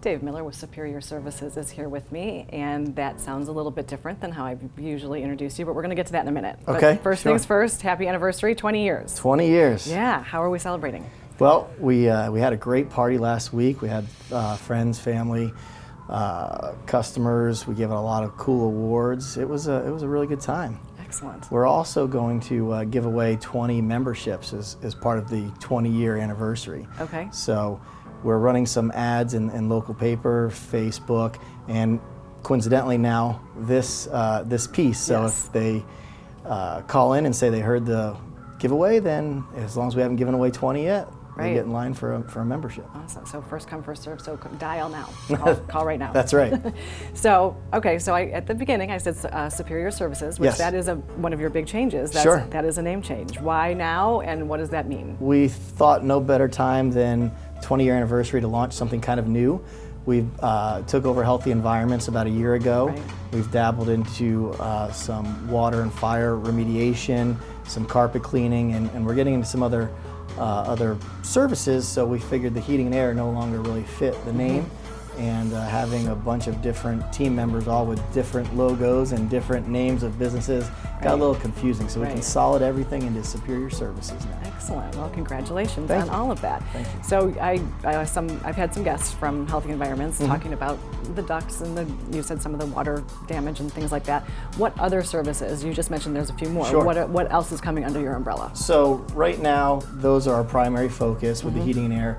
Dave Miller with Superior Services is here with me, and that sounds a little bit different than how I usually introduce you, but we're going to get to that in a minute. Okay, but first things first, happy anniversary, 20 years. 20 years. Yeah, how are we celebrating? Well, we had a great party last week. We had friends, family, customers. We gave out a lot of cool awards. It was a really good time. Excellent. We're also going to give away 20 memberships as part of the 20-year anniversary. Okay. So we're running some ads in local paper, Facebook, and coincidentally now this piece. So Yes. if they call in and say they heard the giveaway, then as long as we haven't given away 20 yet, they get in line for a membership. Awesome. So first come, first serve. So dial now. Call right now. That's right. So at the beginning I said Superior Services, which Yes. that is one of your big changes. Sure. That is a name change. Why now, and what does that mean? We thought no better time than 20-year anniversary to launch something kind of new. We took over Healthy Environments about a year ago. Right. We've dabbled into some water and fire remediation, some carpet cleaning, and we're getting into some other services, so we figured the heating and air no longer really fit the name, and having a bunch of different team members all with different logos and different names of businesses got a little confusing, so we consolidated everything into Superior Services now. Excellent. Well, congratulations Thank on you. all of that. Thank you. So I've had some guests from Healthy Environments talking about the ducts and you said some of the water damage and things like that. What other services? You just mentioned there's a few more. Sure. What else is coming under your umbrella? So right now, those are our primary focus with the heating and air.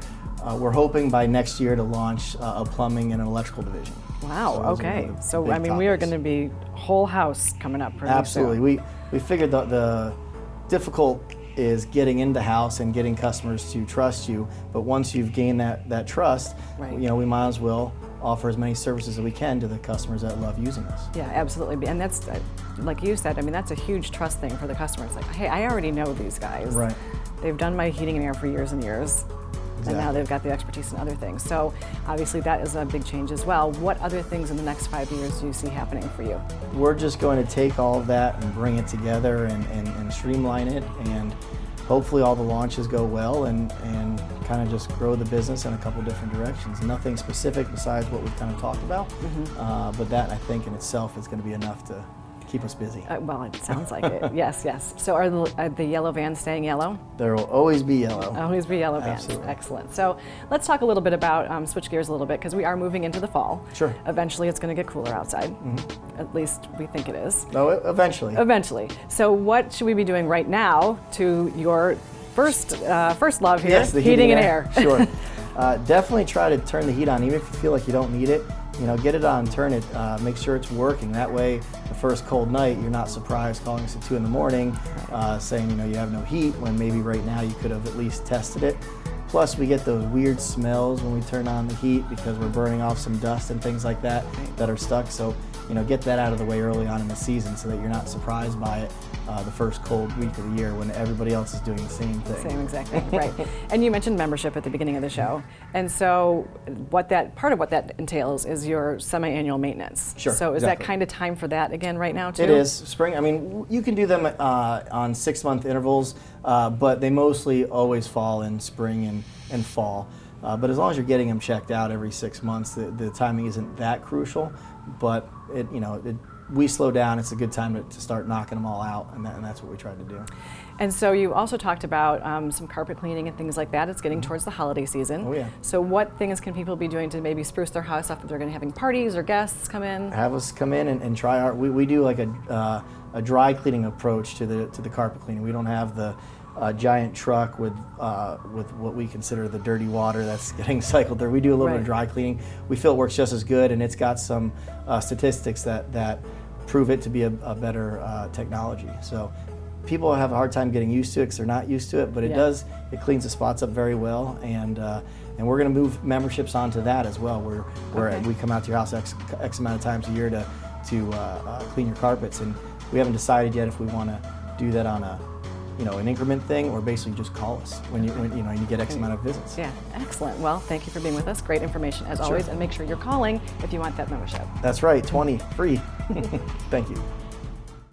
We're hoping by next year to launch a plumbing and an electrical division. Wow. So those are Okay. the So big I mean, we are topics. going to be whole house coming up pretty Absolutely. soon. We figured the difficult is getting into house and getting customers to trust you, but once you've gained that trust, we might as well offer as many services as we can to the customers that love using us. Yeah, absolutely. And that's, like you said, I mean, that's a huge trust thing for the customer. It's like, hey, I already know these guys. Right. They've done my heating and air for years and years. And now they've got the expertise in other things. So obviously that is a big change as well. What other things in the next 5 years do you see happening for you? We're just going to take all of that and bring it together and streamline it, and hopefully all the launches go well and kind of just grow the business in a couple different directions. Nothing specific besides what we've kind of talked about, but that I think in itself is going to be enough to keep us busy. Well, it sounds like it. Yes, yes. So are the yellow vans staying yellow? There will always be yellow. Always be yellow vans. Absolutely. Excellent. So let's talk a little bit about, switch gears a little bit, because we are moving into the fall. Sure. Eventually it's going to get cooler outside. At least we think it is. No, eventually. Eventually. So what should we be doing right now to your first love here, Yes, the heating and air? Sure. Definitely try to turn the heat on, even if you feel like you don't need it. Get it on, turn it, make sure it's working. That way, the first cold night, you're not surprised calling us at 2 in the morning saying, you have no heat, when maybe right now you could have at least tested it. Plus, we get those weird smells when we turn on the heat because we're burning off some dust and things like that that are stuck. So, get that out of the way early on in the season so that you're not surprised by it the first cold week of the year when everybody else is doing the same thing. Same exact thing, right. And you mentioned membership at the beginning of the show. And so part of what that entails is your semi-annual maintenance. Sure, So is exactly. that kind of time for that again right now too? It is. Spring, I mean, you can do them on 6-month intervals, but they mostly always fall in spring and fall. But as long as you're getting them checked out every 6 months, the timing isn't that crucial. But we slow down. It's a good time to start knocking them all out, and that's what we tried to do. And so you also talked about some carpet cleaning and things like that. It's getting towards the holiday season. Oh yeah. So what things can people be doing to maybe spruce their house up if they're going to having parties or guests come in? Have us come in and try our. We do like a dry cleaning approach to the carpet cleaning. We don't have the giant truck with what we consider the dirty water that's getting cycled through. We do a little bit of dry cleaning. We feel it works just as good, and it's got some statistics that prove it to be a better technology. So people have a hard time getting used to it because they're not used to it, but it cleans the spots up very well, and we're going to move memberships onto that as well, where we come out to your house X amount of times a year to clean your carpets, and we haven't decided yet if we want to do that on an increment thing, or basically just call us when you get X amount of visits. Yeah, excellent. Well, thank you for being with us. Great information as always, and make sure you're calling if you want that membership. That's right, 20 free. Thank you.